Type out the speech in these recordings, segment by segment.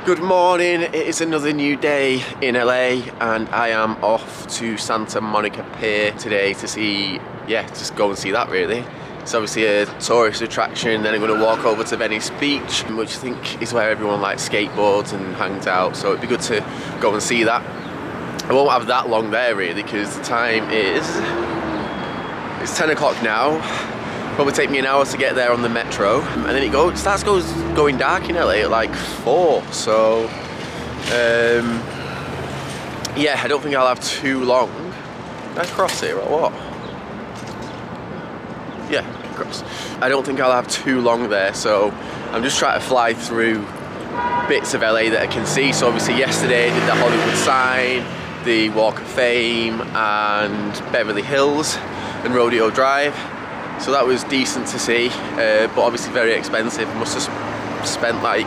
Good morning, it is another new day in LA and I am off to Santa Monica Pier today to see, just go and see that really. It's obviously a tourist attraction. Then I'm going to walk over to Venice Beach, which I think is where everyone like skateboards and hangs out, so it'd be good to go and see that. I won't have that long there really because the time is, it's 10 o'clock now. Probably take me an hour to get there on the metro, and then it starts going dark in LA at like 4. So I don't think I'll have too long. Did I cross here or what? Yeah, cross. I don't think I'll have too long there, so I'm just trying to fly through bits of LA that I can see. So obviously yesterday I did the Hollywood sign, the Walk of Fame, and Beverly Hills and Rodeo Drive. So that was decent to see, but obviously very expensive. I must have spent like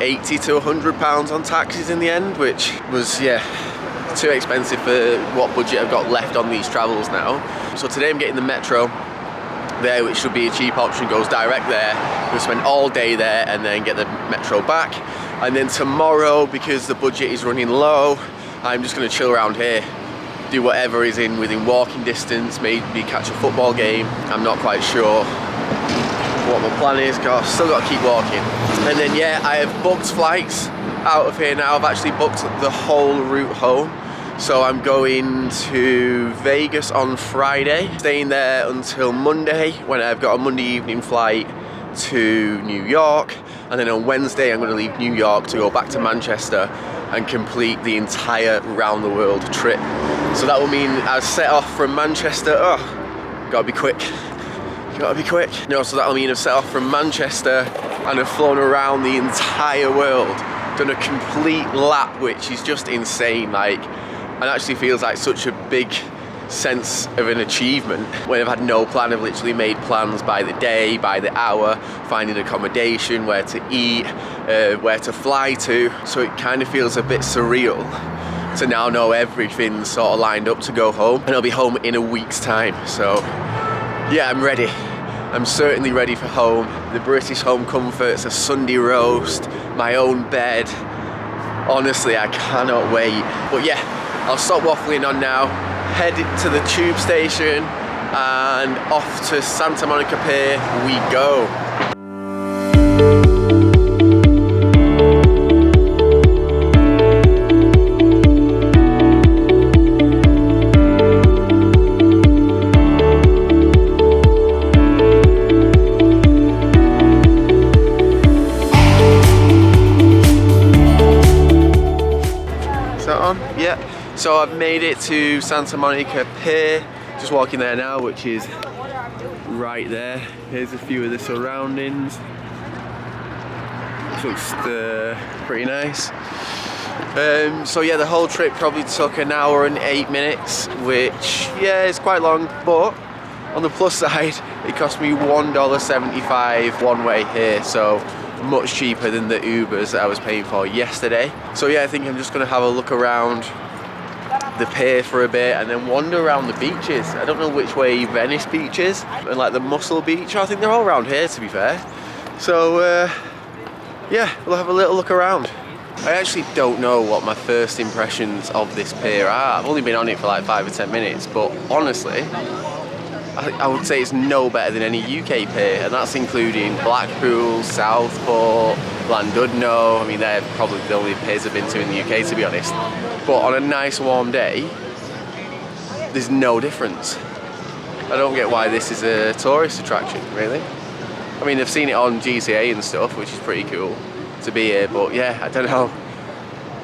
80 to 100 pounds on taxis in the end, which was, too expensive for what budget I've got left on these travels now. So today I'm getting the metro there, which should be a cheap option, goes direct there. We'll spend all day there and then get the metro back. And then tomorrow, because the budget is running low, I'm just gonna chill around here. Do whatever is within walking distance, maybe catch a football game. I'm not quite sure what my plan is, because I've still got to keep walking. And then I have booked flights out of here now. I've actually booked the whole route home. So I'm going to Vegas on Friday, staying there until Monday, when I've got a Monday evening flight to New York. And then on Wednesday I'm going to leave New York to go back to Manchester and complete the entire round the world trip. So that will mean I set off from Manchester. Gotta be quick. No, so that'll mean I've set off from Manchester and I've flown around the entire world, done a complete lap, which is just insane. Like, and actually feels like such a big sense of an achievement when I've had no plan. I've literally made plans by the day, by the hour, finding accommodation, where to eat, where to fly to. So it kind of feels a bit surreal to now know everything's sort of lined up to go home, and I'll be home in a week's time. So I'm ready. I'm certainly ready for home. The British home comforts, a Sunday roast, my own bed. Honestly, I cannot wait. But I'll stop waffling on now, head to the tube station and off to Santa Monica Pier we go. So I've made it to Santa Monica Pier, just walking there now, which is right there. Here's a few of the surroundings. This looks pretty nice. The whole trip probably took an hour and 8 minutes, which is quite long, but on the plus side, it cost me $1.75 one way here, so much cheaper than the Ubers that I was paying for yesterday. So I think I'm just gonna have a look around the pier for a bit and then wander around the beaches. I don't know which way Venice Beach is and like the Muscle Beach. I think they're all around here, to be fair. So we'll have a little look around. I actually don't know what my first impressions of this pier are. I've only been on it for like 5 or 10 minutes, but honestly I would say it's no better than any UK pier, and that's including Blackpool, Southport, Llandudno. I mean, they're probably the only piers I've been to in the UK, to be honest. But on a nice warm day, there's no difference. I don't get why this is a tourist attraction, really. I mean, I've seen it on GCA and stuff, which is pretty cool to be here, but I don't know.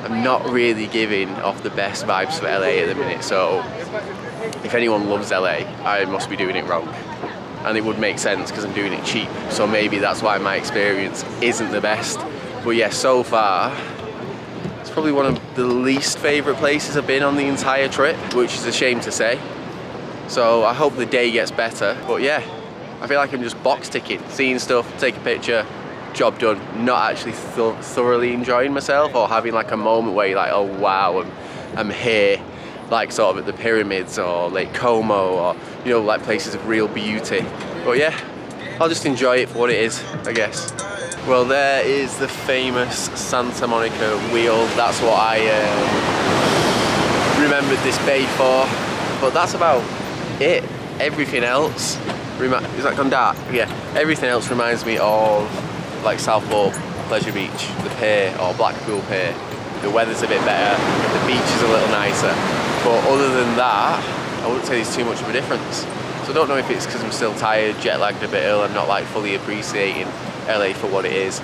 I'm not really giving off the best vibes for LA at the minute, so if anyone loves LA, I must be doing it wrong. And it would make sense because I'm doing it cheap, so maybe that's why my experience isn't the best. But so far, it's probably one of the least favourite places I've been on the entire trip, which is a shame to say. So I hope the day gets better, but I feel like I'm just box ticking, seeing stuff, take a picture, job done, not actually thoroughly enjoying myself or having like a moment where you're like, oh wow, I'm here, like sort of at the pyramids or Lake Como or, you know, like places of real beauty. But I'll just enjoy it for what it is, I guess. Well, there is the famous Santa Monica wheel. That's what I remembered this bay for. But that's about it. Everything else, is that gone dark? Yeah. Everything else reminds me of like Southport Pleasure Beach, the pier, or Blackpool Pier. The weather's a bit better, the beach is a little nicer. But other than that, I wouldn't say there's too much of a difference. So I don't know if it's because I'm still tired, jet lagged a bit ill, I'm not like fully appreciating LA for what it is,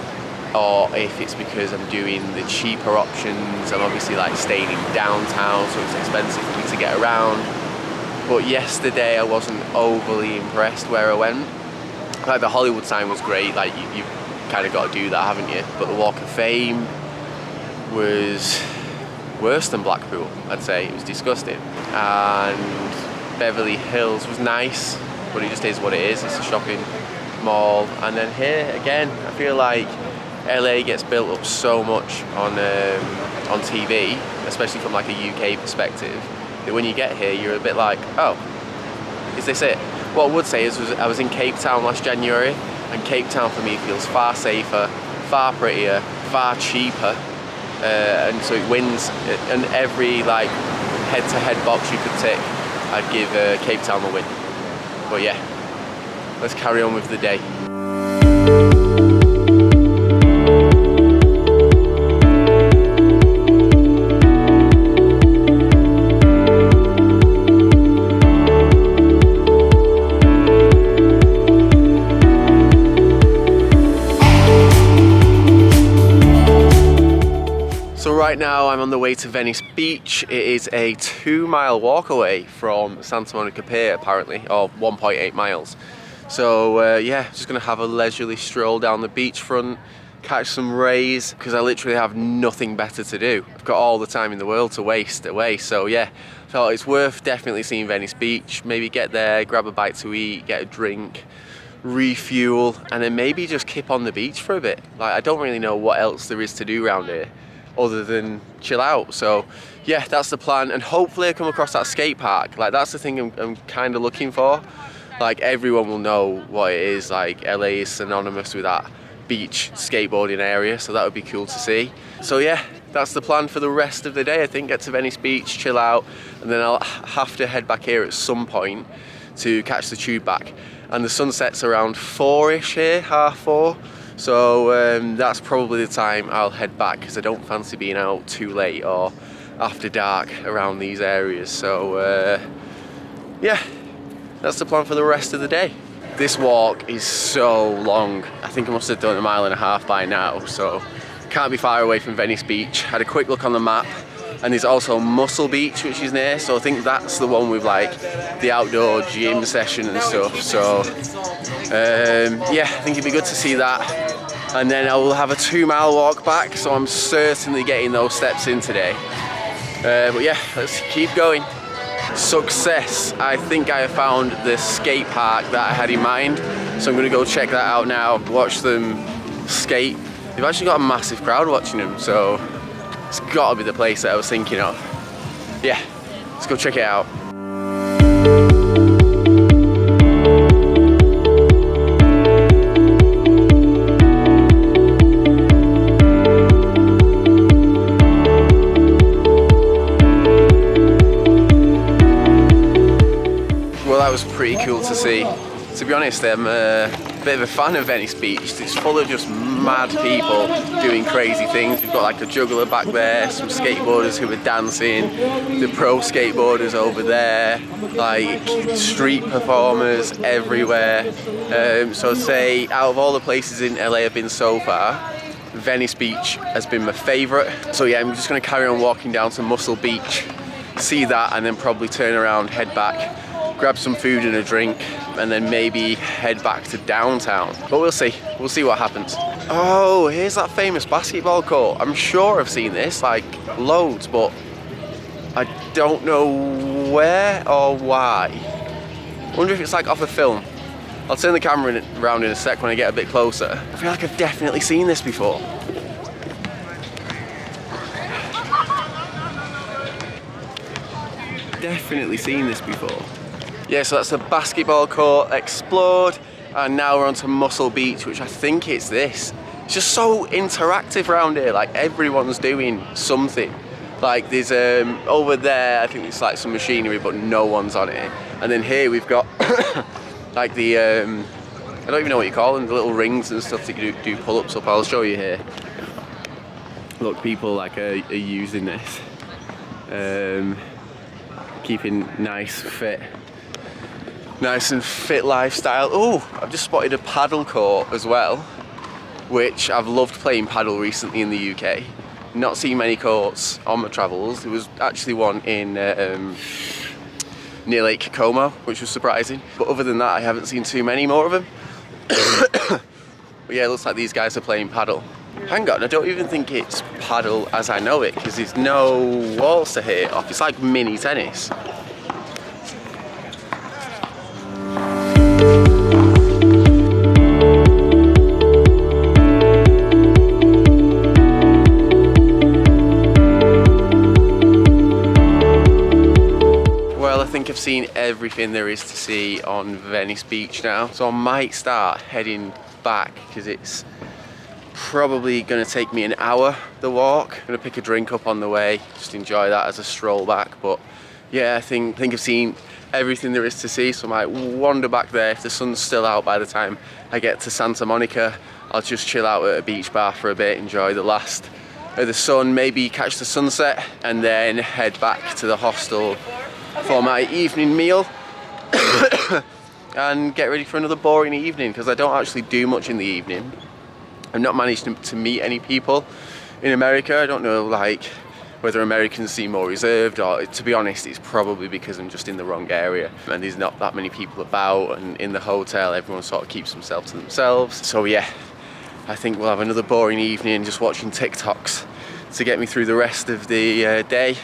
or if it's because I'm doing the cheaper options. I'm obviously like staying in downtown, so it's expensive for me to get around. But yesterday I wasn't overly impressed where I went. Like the Hollywood sign was great, like you've kind of got to do that, haven't you? But the Walk of Fame was worse than Blackpool, I'd say. It was disgusting. And Beverly Hills was nice, but it just is what it is. It's a shopping mall. And then here again, I feel like LA gets built up so much on TV, especially from like a UK perspective, that when you get here you're a bit like, oh, is this it? What I would say is I was in Cape Town last January, and Cape Town for me feels far safer, far prettier, far cheaper, and so it wins. And every like head-to-head box you could tick, I'd give Cape Town the win. But yeah, let's carry on with the day. Right now I'm on the way to Venice Beach. It is a 2-mile walk away from Santa Monica Pier apparently, or 1.8 miles. So yeah, just gonna have a leisurely stroll down the beachfront, catch some rays, because I literally have nothing better to do. I've got all the time in the world to waste away, so yeah, felt it's worth definitely seeing Venice Beach. Maybe get there, grab a bite to eat, get a drink, refuel, and then maybe just kip on the beach for a bit. Like, I don't really know what else there is to do around here other than chill out. So yeah, that's the plan, and hopefully I come across that skate park. Like, that's the thing I'm kind of looking for. Like, everyone will know what it is. Like, LA is synonymous with that beach skateboarding area, so that would be cool to see. So yeah, that's the plan for the rest of the day. I think get to Venice Beach, chill out, and then I'll have to head back here at some point to catch the tube back. And the sunset's around 4ish here, 4:30. So that's probably the time I'll head back, because I don't fancy being out too late or after dark around these areas. So yeah, that's the plan for the rest of the day. This walk is so long. I think I must have done 1.5 miles by now, so can't be far away from Venice Beach. Had a quick look on the map, and there's also Muscle Beach, which is near, so I think that's the one with like the outdoor gym session and stuff. So yeah, I think it'd be good to see that. And then I will have a 2-mile walk back, so I'm certainly getting those steps in today. But yeah, let's keep going. Success. I think I have found the skate park that I had in mind, so I'm gonna go check that out now, watch them skate. They've actually got a massive crowd watching them, so it's gotta be the place that I was thinking of. Yeah, let's go check it out. Well, that was pretty cool to see. To be honest, I'm a bit of a fan of Venice Beach. It's full of just mad people doing crazy things. We've got like a juggler back there, some skateboarders who are dancing, the pro skateboarders over there, like street performers everywhere. So I'd say out of all the places in LA I've been so far, Venice Beach has been my favourite. So yeah, I'm just going to carry on walking down to Muscle Beach, see that, and then probably turn around, head back, grab some food and a drink, and then maybe head back to downtown. But we'll see what happens. Oh, here's that famous basketball court. I'm sure I've seen this, like loads, but I don't know where or why. I wonder if it's like off a film. I'll turn the camera around in a sec when I get a bit closer. I feel like I've definitely seen this before. Definitely seen this before. Yeah, so that's the basketball court explored, and now we're on to Muscle Beach, which I think it's this. It's just so interactive around here, like everyone's doing something. Like there's over there, I think it's like some machinery, but no one's on it. And then here we've got like the, I don't even know what you call them, the little rings and stuff that you do pull-ups up. I'll show you here. Look, people like are using this, keeping nice and fit lifestyle. Oh, I've just spotted a paddle court as well, which I've loved playing paddle recently in the UK. Not seen many courts on my travels. There was actually one in near Lake Como, which was surprising. But other than that, I haven't seen too many more of them. But yeah, it looks like these guys are playing paddle. Hang on, I don't even think it's paddle as I know it, because there's no walls to hit it off. It's like mini tennis. I've seen everything there is to see on Venice Beach now, so I might start heading back because it's probably going to take me an hour, the walk. I'm going to pick a drink up on the way, just enjoy that as a stroll back. But yeah, I think I've seen everything there is to see, so I might wander back there. If the sun's still out by the time I get to Santa Monica, I'll just chill out at a beach bar for a bit, enjoy the last of the sun, maybe catch the sunset, and then head back to the hostel for my evening meal and get ready for another boring evening, because I don't actually do much in the evening. I've not managed to meet any people in America. I don't know like whether Americans seem more reserved, or to be honest it's probably because I'm just in the wrong area and there's not that many people about, and in the hotel everyone sort of keeps themselves to themselves. So yeah, I think we'll have another boring evening just watching TikToks to get me through the rest of the day.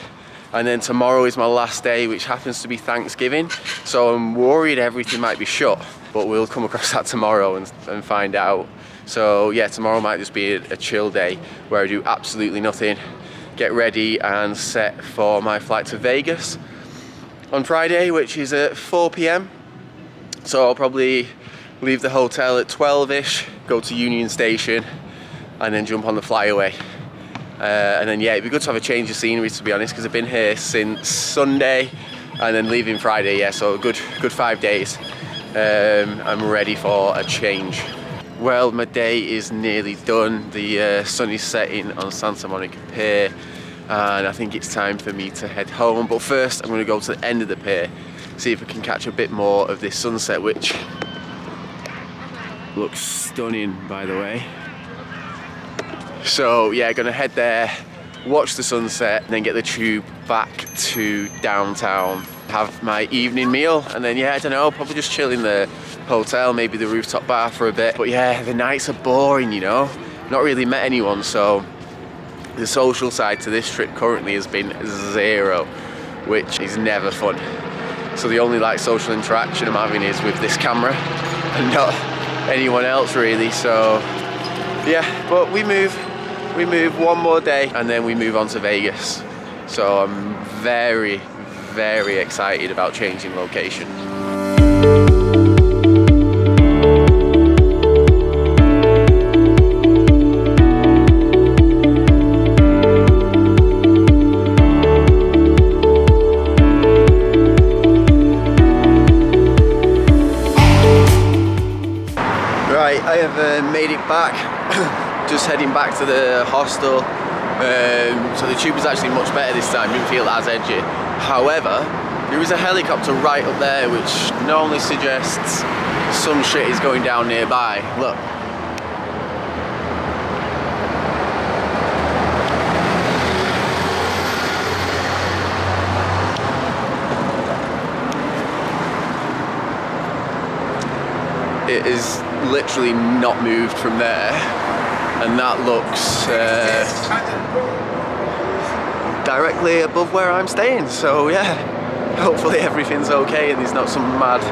And then tomorrow is my last day, which happens to be Thanksgiving. So I'm worried everything might be shut, but we'll come across that tomorrow and find out. So yeah, tomorrow might just be a chill day where I do absolutely nothing, get ready and set for my flight to Vegas on Friday, which is at 4 p.m. So I'll probably leave the hotel at 12-ish, go to Union Station, and then jump on the flyaway. And then yeah, it'd be good to have a change of scenery, to be honest, because I've been here since Sunday and then leaving Friday. Yeah, so a good 5 days. I'm ready for a change. Well, my day is nearly done. The sun is setting on Santa Monica Pier, and I think it's time for me to head home. But first I'm going to go to the end of the pier, see if I can catch a bit more of this sunset, which looks stunning, by the way. So yeah, gonna head there, watch the sunset, and then get the tube back to downtown, have my evening meal, and then yeah, I don't know, probably just chill in the hotel, maybe the rooftop bar for a bit. But yeah, the nights are boring, you know, not really met anyone, so the social side to this trip currently has been zero, which is never fun. So the only like social interaction I'm having is with this camera and not anyone else really. So yeah, but we move one more day and then we move on to Vegas. So I'm very, very excited about changing location. Right, I have made it back. Just heading back to the hostel. So the tube is actually much better this time, didn't feel as edgy. However, there is a helicopter right up there which normally suggests some shit is going down nearby. Look. It is literally not moved from there, and that looks directly above where I'm staying. So yeah, hopefully everything's okay and there's not some mad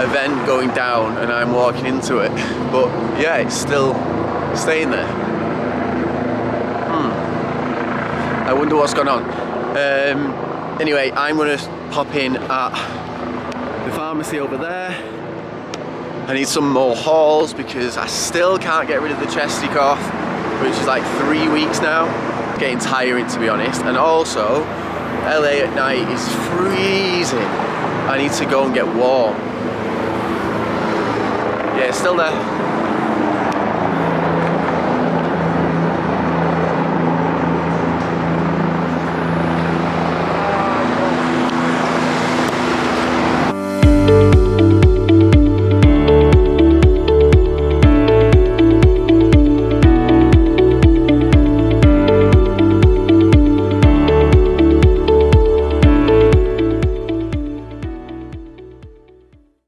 event going down and I'm walking into it. But yeah, it's still staying there. I wonder what's gone on. Anyway, I'm gonna pop in at the pharmacy over there, I need some more hauls because I still can't get rid of the chesty cough, which is like 3 weeks now. Getting tiring, to be honest. And also, LA at night is freezing. I need to go and get warm. Yeah, it's still there.